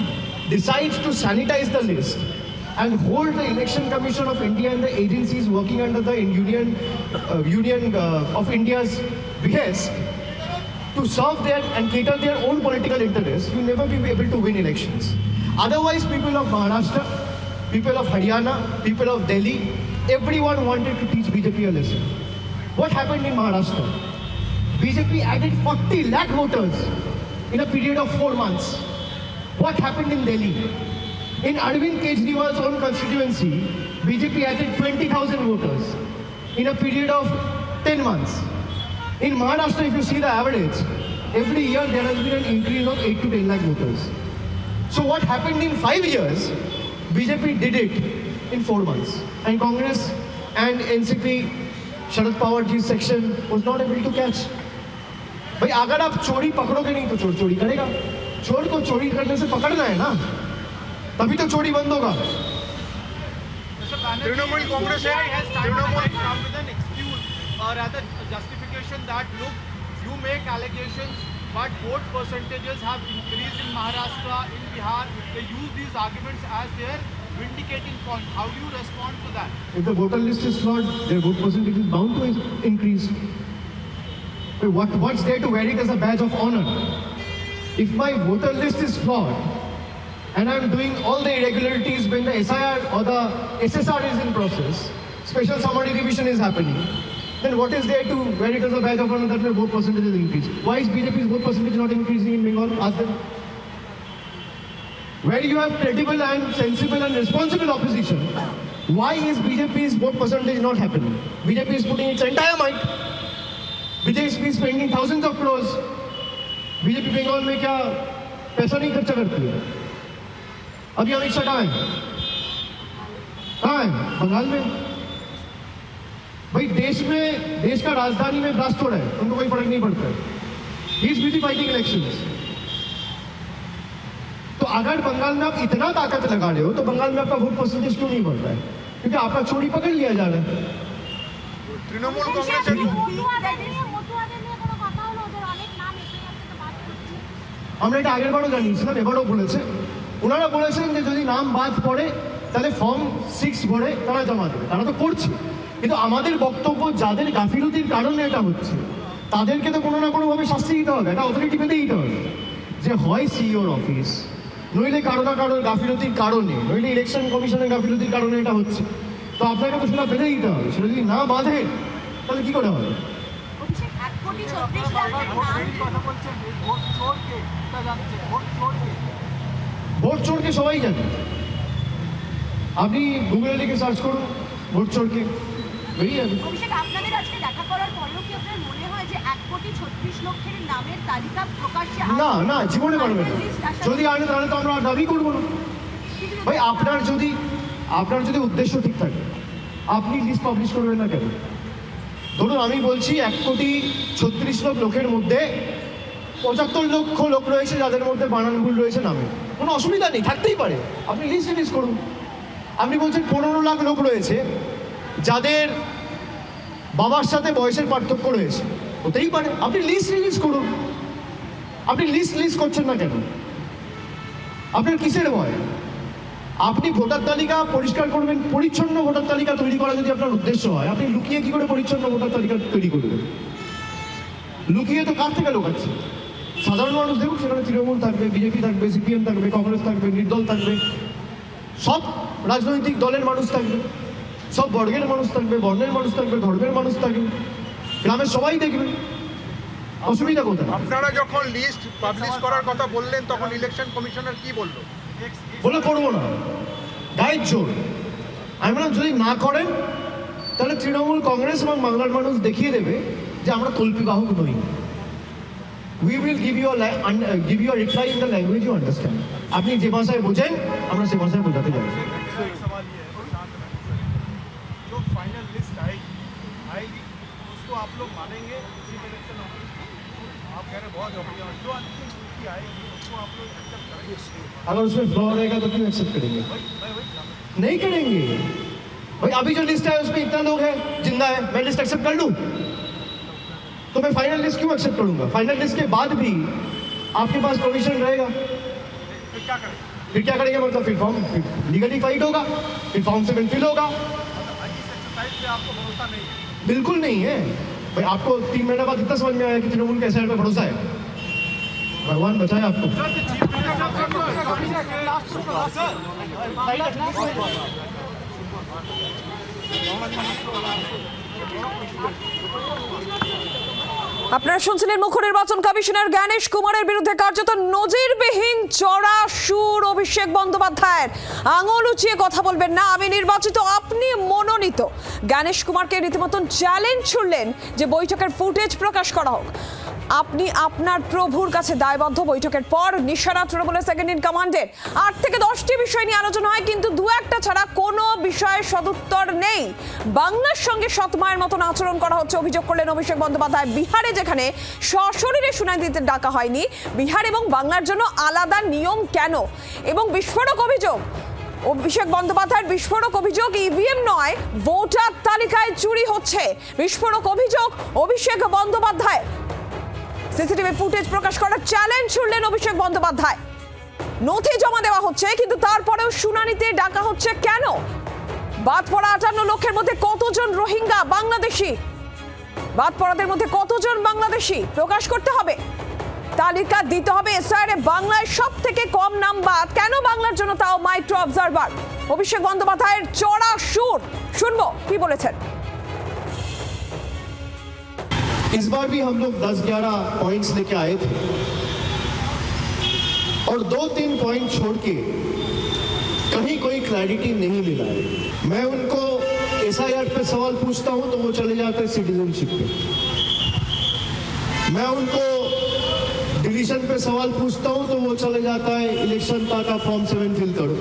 decide to sanitize the list and hold the Election Commission of India and the agencies working under the Union of India's behest to serve their and cater their own political interests, you will never be able to win elections. Otherwise, people of Maharashtra, people of Haryana, people of Delhi, everyone wanted to teach BJP a lesson. What happened in Maharashtra? BJP added 40 lakh voters in a period of 4 months. What happened in Delhi? In Arvind Kejriwal's own constituency, BJP added 20,000 voters. in a period of 10 months. In Maharashtra, if you see the average, every year there has been an increase of 8 to 10 lakh voters. So what happened in 5 years, BJP did it in 4 months. And Congress and NCP, Sharad Pawar ji's section was not able to catch. भाई अगर आप चोरी पकड़ोगे नहीं तो चोर चोरी करेगा. चोर को चोरी करने से पकड़ना है ना, तभी तो चोरी बंद होगा. Trinamool Congress has Trinamool come with an excuse or rather justification that look, you make allegations but vote percentages have increased in Maharashtra, in Bihar. They use these arguments as their vindicating point. How do you respond to that? If the voter list is flawed, their vote percentage is bound to increase. What's there to wear it as a badge of honor? If my voter list is flawed and I'm doing all the irregularities when the SIR or the SSR is in process, special summary revision is happening, then what is there to wear it as a badge of honor that my vote percentage is increased? Why is BJP's vote percentage not increasing in Bengal? Ask them. Where you have credible and sensible and responsible opposition, why is BJP's vote percentage not happening? BJP is putting its entire might. BJP is spending thousands of crores. BJP Bengal में क्या पैसा नहीं खर्चा करती है? अभी अमित शाह कहाँ है? बंगाल में. भाई देश का राजधानी में ब्लास्ट हो रहा है, उनको कोई फर्क नहीं पड़ता है. He is busy fighting elections. तो अगर बंगाल में आप इतना ताकत लगा रहे हो तो बंगाल में आपका वोट परसेंटेज क्यों नहीं बढ़ रहा है? क्योंकि आपका चोरी पकड़ लिया जा रहा है. तृणमूल कांग्रेस আমরা এটা আগের বারও জানিয়েছিলাম, এবারও বলেছে. ওনারা বলেছেন যে যদি নাম বাদ পড়ে তাহলে ফর্ম 6 ভরে তারা জমা দেবে. তারা তো করছে, কিন্তু আমাদের বক্তব্য যাদের গাফিলতির কারণে এটা হচ্ছে তাদেরকে তো কোনো না কোনোভাবে শাস্তি দিতে হবে, এটা অথরিটি পেতে দিতে হবে. যে হয় সিইওর অফিস, নইলে কারো না কারোর গাফিলতির কারণে, নইলে ইলেকশন কমিশনের গাফিলতির কারণে এটা হচ্ছে. তো আপনাকে তো সেটা পেতে দিতে হবে. সেটা যদি না বাঁধে তাহলে কি করে হবে? ভোট চোরকে সবাই জানে. আপনি গুগলে লিখে সার্চ করুন ভোট চোরকে, বেরিয়ে যাবে. অভিষেক, আপনাদের আজকে দেখা করার পরেও কি আপনার মনে হয় যে 1,36,00,000 নামের তালিকা প্রকাশ্যে না জীবনে পারবে না. যদি আনে তাহলে তো আমরা আর দাবি করবো না. ভাই আপনার যদি উদ্দেশ্য ঠিক থাকে আপনি লিস্ট পাবলিশ করবেন না কেন? ধরুন আমি বলছি 1,36,00,000 লোকের মধ্যে 75 লক্ষ লোক রয়েছে যাদের মধ্যে বানান ভুল রয়েছে নামে, কোনো অসুবিধা নেই, থাকতেই পারে. আপনি লিস্ট রিলিজ করুন. আপনি বলছেন 15 লাখ লোক রয়েছে যাদের বাবার সাথে বয়সের পার্থক্য রয়েছে, হতেই পারে. আপনি লিস্ট রিলিজ করুন. আপনি লিস্ট রিলিজ করছেন না কেন? আপনার কিসের ভয়? আপনি ভোটার তালিকা পরিষ্কার করবেন, পরিচ্ছন্ন ভোটার তালিকা তৈরি করা যদি আপনার উদ্দেশ্য হয়, আপনি লুকিয়ে কি করে পরিচ্ছন্ন ভোটার তালিকা তৈরি করবেন? লুকিয়ে তো কার থেকে লোকাচ্ছে? সাধারণ মানুষ দেখুক, সেখানে তৃণমূল থাকবে, বিজেপি থাকবে, সিপিএম থাকবে, কংগ্রেস থাকবে, নির্দল থাকবে, সব রাজনৈতিক দলের মানুষ থাকবে, সব বর্গের মানুষ থাকবে, বর্ণের মানুষ থাকবে, ধর্মের মানুষ থাকবে, গ্রামের সবাই দেখবে. অসুবিধা কোথায়? আপনারা যখন লিস্ট পাবলিশ করার কথা বললেন তখন ইলেকশন কমিশনার কি বললো? বলে করবো না, গায়ের জোর. আমি বললাম যদি না করেন তাহলে তৃণমূল কংগ্রেস এবং বাংলার মানুষ দেখিয়ে দেবে যে আমরা কল্পিবাহক নই. We will give you a reply in the language you understand. আপনি যে ভাষায় বোঝেন আমরা সে ভাষায় বোঝাতে যাবো. जो फाइनल लिस्ट आएगी उसको आप लोग मानेंगे इसी इलेक्शन में? आप कह रहे बहुत जो अंतिम सूची आएगी उसको आप लोग एक्सेप्ट करेंगे? अगर उसमें फ्लॉ रहेगा तो क्यों एक्सेप्ट करेंगे? नहीं करेंगे. भाई अभी जो लिस्ट है उसमें इतना लोग है जिंदा है, मैं लिस्ट एक्सेप्ट कर लूँ तो मैं फाइनल लिस्ट क्यों एक्सेप्ट करूंगा? फाइनल लिस्ट के बाद भी आपके पास प्रोविजन रहेगा. फिर क्या करेंगे? मतलब फिर फॉर्म लीगली फाइट होगा, फिर फॉर्म से फिल होगा. आपको भरोसा नहीं है? बिल्कुल नहीं है. भाई आपको 3 महीने बाद इतना समझ में आया कि तृणमूल के SIR पे भरोसा है. भगवान बचाए आपको. আপনারা শুনছিলেন মুখ্য নির্বাচন কমিশনার জ্ঞানেশ কুমারের বিরুদ্ধে কার্যত নজিরবিহীন চড়া সুর অভিষেক বন্দ্যোপাধ্যায়ের। আঙুল উঁচিয়ে কথা বলবেন না, আমি নির্বাচিত, আপনি মনোনীত। জ্ঞানেশ কুমারকে রীতিমতন চ্যালেঞ্জ ছুড়লেন যে বৈঠকের ফুটেজ প্রকাশ করা হোক। আপনি আপনার প্রভুর কাছে দায়বদ্ধ। বৈঠকের পর নিশানা তৃণমূলের সেকেন্ড ইন কমান্ডের 8 থেকে 10টি বিষয় নিয়ে আলোচনা হয়, কিন্তু দু একটা ছাড়া কোনো বিষয়ের সদুত্তর নেই। বাংলার সঙ্গে সৎমায়ের মতন আচরণ করা হচ্ছে অভিযোগ করলেন অভিষেক বন্দ্যোপাধ্যায়। বিহারে যেখানে সশরীরে শুনানি দিতে ডাকা হয়নি, বিহার এবং বাংলার জন্য আলাদা নিয়ম কেন? এবং বিস্ফোরক অভিযোগ অভিষেক বন্দ্যোপাধ্যায়ের, বিস্ফোরক অভিযোগ ইভিএম নয় ভোটার তালিকায় চুরি হচ্ছে। বিস্ফোরক অভিযোগ অভিষেক বন্দ্যোপাধ্যায়। সিসিটিভি ফুটেজ প্রকাশ করার চ্যালেঞ্জ ছুড়লেন অভিষেক বন্দ্যোপাধ্যায়। নথি জমা দেওয়া হচ্ছে, কিন্তু তারপরেও শুনানিতে ডাকা হচ্ছে কেন? বাদ পড়া 58 লক্ষের মধ্যে কতজন রোহিঙ্গা বাংলাদেশি? বাদ পড়াদের মধ্যে কতজন বাংলাদেশি প্রকাশ করতে হবে, তালিকা দিতে হবে। এসআইআরে বাংলায় সব থেকে কম নাম বাদ, কেন বাংলার জন্য তাও মাইক্রো অবজারভার? অভিষেক বন্দ্যোপাধ্যায়ের চড়া সুর, শুনবো কি বলেছেন। इस बार भी हम लोग 10-11 पॉइंट्स लेके आए थे और 2-3 पॉइंट छोड़ के कहीं कोई क्लैरिटी नहीं मिला है। मैं उनको एसआईआर पे सवाल पूछता हूं तो वो चले जाते हैं सिटीजनशिप पे। मैं उनको डिलीशन पे सवाल पूछता हूं तो वो चले जाता है इलेक्शन का फॉर्म 7 फिल करो।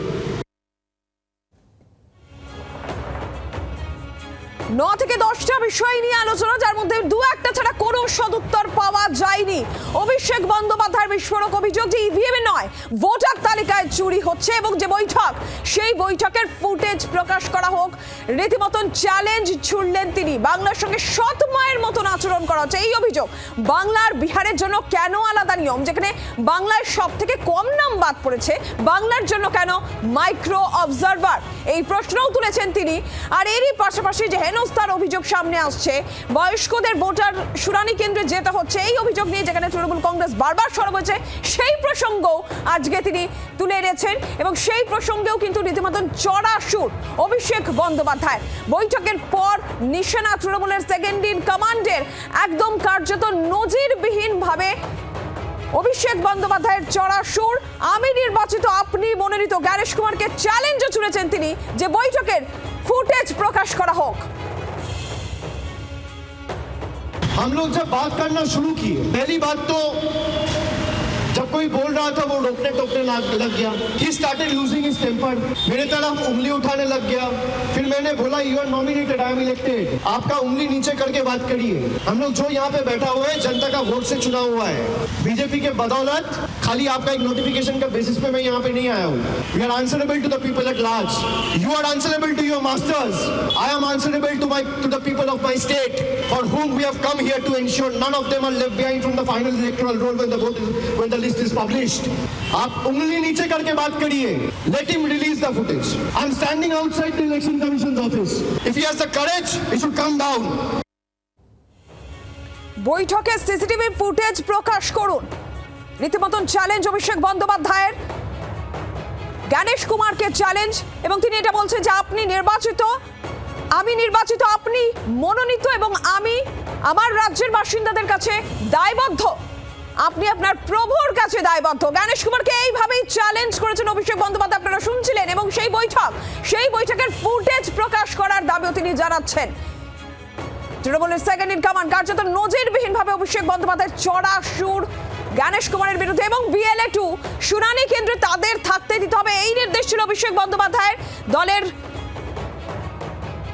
9 থেকে 10টা বিষয় নিয়ে আলোচনা, যার মধ্যে দু একটা ছাড়া কোনো সদুত্তর পাওয়া যায়নি। অভিষেক বন্দ্যোপাধ্যায়ের বিস্ফোরক অভিযোগ যে ইভিএম নয় ভোটার তালিকায় চুরি হচ্ছে, এবং যে বৈঠক সেই বৈঠকের ফুটেজ প্রকাশ করা হোক। রীতিমতন চ্যালেঞ্জ ছুড়লেন তিনি। বাংলার সঙ্গে সৎ মায়ের মতন আচরণ করা হচ্ছে, এই অভিযোগ। বাংলার বিহারের জন্য কেন আলাদা নিয়ম? যেখানে বাংলায় সব থেকে কম নাম বাদ পড়েছে, বাংলার জন্য কেন মাইক্রো অবজারভার? এই প্রশ্নও তুলেছেন তিনি। আর এরই পাশাপাশি যে হেনস্থার অভিযোগ সামনে আসছে, বয়স্কদের ভোটার শুনানি কেন্দ্রে যেতে হচ্ছে, এই অভিযোগ নিয়ে যেখানে তৃণমূল কংগ্রেস বারবার সরব হয়েছে, সেই প্রসঙ্গও আজকে তিনি তুলে এনেছেন। এবং সেই প্রসঙ্গেও কিন্তু রীতিমতন চড়া সুর অভিষেক বন্দ্যোপাধ্যায়। বৈঠকের পর নিশানা তৃণমূলের সেকেন্ড ইন কমান্ডের। একদম কার্যত নজিরবিহীন ভাবে অভিষেক বন্দ্যোপাধ্যায়ের চড়া সুর, আমি নির্বাচিত, আপনি মনোনীত। জ্ঞানেশ কুমারকে চ্যালেঞ্জও ছুড়েছেন তিনি যে বৈঠকের ফুটেজ प्रकाश करा होक। हम लोग जब बात करना शुरू किए, पहली बात तो जब कोई बोल रहा था वो रोकने टोकने लग गया। He started losing his temper, मेरे तरफ उंगली उठाने लग गया। फिर मैंने बोला you are nominated, I am elected, आपका उंगली नीचे करके बात करिए। हम लोग जो यहाँ पे बैठा हुआ है जनता का वोट से चुना हुआ है। बीजेपी के बदौलत खाली आपका एक नोटिफिकेशन का बेसिस पे मैं यहाँ पे नहीं आया हूँ। We are answerable to the people at large. You are answerable to your masters. I am answerable to the people of my state, for whom we have come here to ensure none of them are left behind from the final electoral roll when the list is published. आप उंगली नीचे करके बात करिए. Let him release the footage. I am standing outside the Election Commission's office. If he has the courage, he should come down. বৈঠকে CCTV footage প্রকাশ করুন, রীতিমতন challenge অভিষেক বন্দ্যোপাধ্যায়ের। জ্ঞানেশ কুমারকে চ্যালেঞ্জ, এবং তিনি এটা বলছেন যে আপনি নির্বাচিত, আমি নির্বাচিত, আপনি মনোনীত, এবং আমি আমার রাজ্যের বাসিন্দাদের কাছে দায়বদ্ধ, আপনি আপনার প্রভুর কাছে দায়বদ্ধ। জ্ঞানেশ কুমারকে এইভাবেই চ্যালেঞ্জ করেছেন অভিষেক বন্দ্যোপাধ্যায়, আপনারা শুনছিলেন। এবং সেই বৈঠকের ফুটেজ প্রকাশ করার দাবিও তিনি জানাচ্ছেন। তৃণমূলের সেকেন্ড ইন কমান্ড কার্যত নজিরবিহীন ভাবে অভিষেক বন্দ্যোপাধ্যায়ের চড়া সুর জ্ঞানেশ কুমারের বিরুদ্ধে। এবং BLA-2 শুনানি কেন্দ্রে তাদের থাকতে দিতে হবে, এই নির্দেশ ছিল অভিষেক বন্দ্যোপাধ্যায়ের দলের।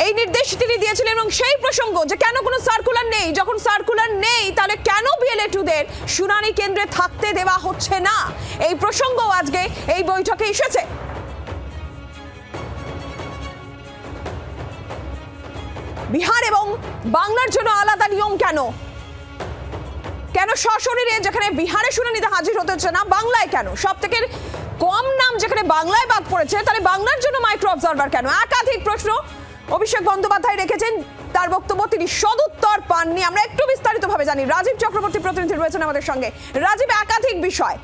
এই নির্দেশ তিনি দিয়েছিলেন। এবং সেই প্রসঙ্গ যে কেন কোনো সার্কুলার নেই, যখন সার্কুলার নেই তাহলে কেন BLA-2-দের শুনানি কেন্দ্রে থাকতে দেওয়া হচ্ছে না, এই প্রসঙ্গ আজকে এই বৈঠকে এসেছে। বিহার এবং বাংলার জন্য আলাদা নিয়ম কেন? কেন সশরীরে যেখানে বিহারে শুনানিতে হাজির হতে হচ্ছে না, বাংলায় কেন? সব থেকে কম নাম যেখানে বাংলায় বাদ পড়েছে, তাহলে বাংলার জন্য মাইক্রো অবজারভার কেন? একাধিক প্রশ্ন অভিষেক বন্দ্যোপাধ্যায় রেখেছেন। তার বক্তব্য তিনি সদুত্তর পাননি। আমরা একটু বিস্তারিতভাবে জানি, রাজীব চক্রবর্তী প্রতিনিধি রয়েছেন আমাদের সঙ্গে। রাজীব, একাধিক বিষয়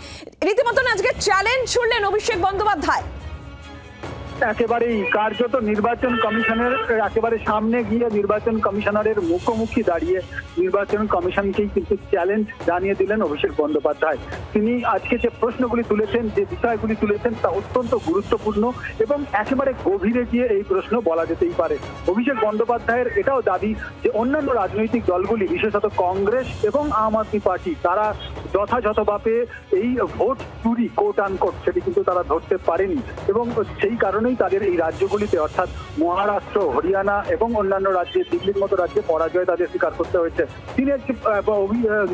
রীতিমতন আজকে চ্যালেঞ্জ ছুড়লেন অভিষেক বন্দ্যোপাধ্যায়। একেবারেই কার্যত নির্বাচন কমিশনের একেবারে সামনে গিয়ে নির্বাচন কমিশনারের মুখোমুখি দাঁড়িয়ে নির্বাচন কমিশনকেই কিন্তু চ্যালেঞ্জ জানিয়ে দিলেন অভিষেক বন্দ্যোপাধ্যায়। তিনি আজকে যে প্রশ্নগুলি তুলেছেন, যে বিষয়গুলি তুলেছেন তা অত্যন্ত গুরুত্বপূর্ণ এবং একেবারে গভীরে গিয়ে এই প্রশ্ন বলা যেতেই পারে। অভিষেক বন্দ্যোপাধ্যায়ের এটাও দাবি যে অন্যান্য রাজনৈতিক দলগুলি বিশেষত কংগ্রেস এবং আম আদমি পার্টি তারা যথাযথভাবে এই ভোট চুরি কোট আনকোট সেটি কিন্তু তারা ধরতে পারেনি এবং সেই কারণেই তাদের এই রাজ্যগুলিতে অর্থাৎ মহারাষ্ট্র, হরিয়ানা এবং অন্যান্য রাজ্যে, দিল্লির মতো রাজ্যে পরাজয় তাদের স্বীকার করতে হয়েছে। তিনি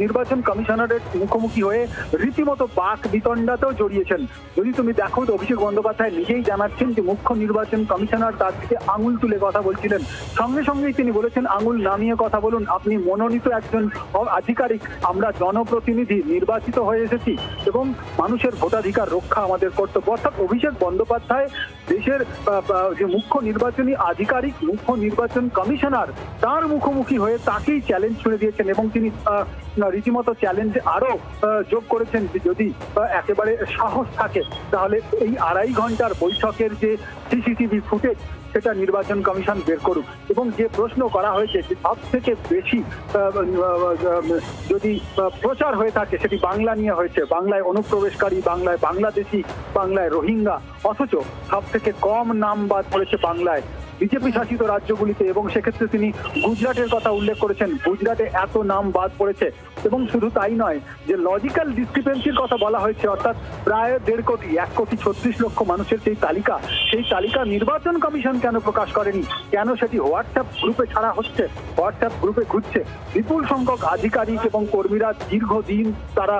নির্বাচন কমিশনারের মুখোমুখি হয়ে রীতিমতো বাক বিতণ্ডাতেও জড়িয়েছেন। যদি তুমি দেখো তো অভিষেক বন্দ্যোপাধ্যায় নিজেই জানাচ্ছেন যে মুখ্য নির্বাচন কমিশনার তার দিকে আঙুল তুলে কথা বলছিলেন। সঙ্গে সঙ্গেই তিনি বলেছেন, আঙুল নামিয়ে কথা বলুন, আপনি মনোনীত একজন আধিকারিক, আমরা জনপ্রতিনিধি নির্বাচিত হয়ে এসেছি এবং মানুষের ভোটাধিকার রক্ষা আমাদের কর্তব্য। অর্থাৎ অভিষেক বন্দ্যোপাধ্যায় দেশের যে মুখ্য নির্বাচনী আধিকারিক, মুখ্য নির্বাচন কমিশনার, তার মুখোমুখি হয়ে তাকেই চ্যালেঞ্জ ছুড়ে দিয়েছেন এবং তিনি রীতিমতো চ্যালেঞ্জ আরো যোগ করেছেন যে যদি একেবারে সাহস থাকে তাহলে এই 2.5 ঘন্টার বৈঠকের যে সিসিটিভি ফুটেজ সেটা নির্বাচন কমিশন বের করুক। এবং যে প্রশ্ন করা হয়েছে যে সব থেকে বেশি যদি প্রচার হয়ে থাকে সেটি বাংলা নিয়ে হয়েছে, বাংলায় অনুপ্রবেশকারী, বাংলায় বাংলাদেশি, বাংলায় রোহিঙ্গা, অথচ সব থেকে কম নাম বাদ পড়েছে বাংলায় বিজেপি শাসিত রাজ্যগুলিতে এবং সেক্ষেত্রে তিনি গুজরাটের কথা উল্লেখ করেছেন। গুজরাটে এত নাম বাদ পড়েছে এবং শুধু তাই নয়, যে লজিক্যাল ডিসক্রিপেন্সির কথা বলা হয়েছে, অর্থাৎ প্রায় 1.5 কোটি 1,36,00,000 মানুষের সেই তালিকা নির্বাচন কমিশন কেন প্রকাশ করেনি? কেন সেটি হোয়াটসঅ্যাপ গ্রুপে ছাড়া হচ্ছে, হোয়াটসঅ্যাপ গ্রুপে ঘুরছে? বিপুল সংখ্যক আধিকারিক এবং কর্মীরা দীর্ঘদিন তারা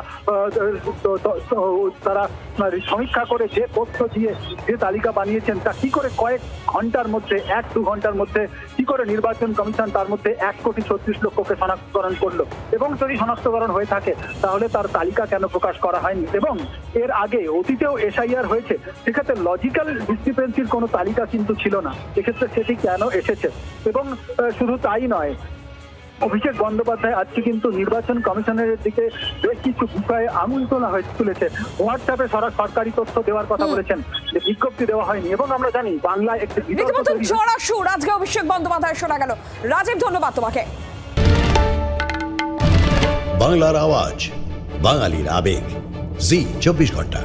সমীক্ষা করে যে তথ্য দিয়ে যে তালিকা বানিয়েছেন তা কি করে কয়েক ঘন্টার মধ্যে, 1-2 ঘন্টার মধ্যে কি করে নির্বাচন কমিশন তার মধ্যে 1,36,00,000-কে শনাক্তকরণ করলো? এবং যদি শনাক্তকরণ হয়ে থাকে তাহলে তার তালিকা কেন প্রকাশ করা হয়নি? এবং এর আগে অতীতেও এসআইআর হয়েছে, সেক্ষেত্রে লজিক্যাল ডিসক্রিপেন্সির কোনো তালিকা কিন্তু ছিল না, সেক্ষেত্রে সেটি কেন এসেছে? এবং শুধু তাই নয়, অভিষেক বন্দ্যোপাধ্যায় আজকে কিন্তু নির্বাচন কমিশনের দিকে বেশ কিছু বিষয়ে আঙুল তুলেছে। হোয়াটসঅ্যাপে সরকারি তথ্য দেওয়ার কথা বলেছেন, যে বিজ্ঞপ্তি দেওয়া হয়নি। এবং আমরা জানি বাংলায় একটি রীতিমতো চড়া সুর আজকে অভিষেক বন্দ্যোপাধ্যায় শোনা গেল। রাজীব, ধন্যবাদ তোমাকে। বাংলার আওয়াজ, বাঙালির আবেগ, জি 24 ঘন্টা।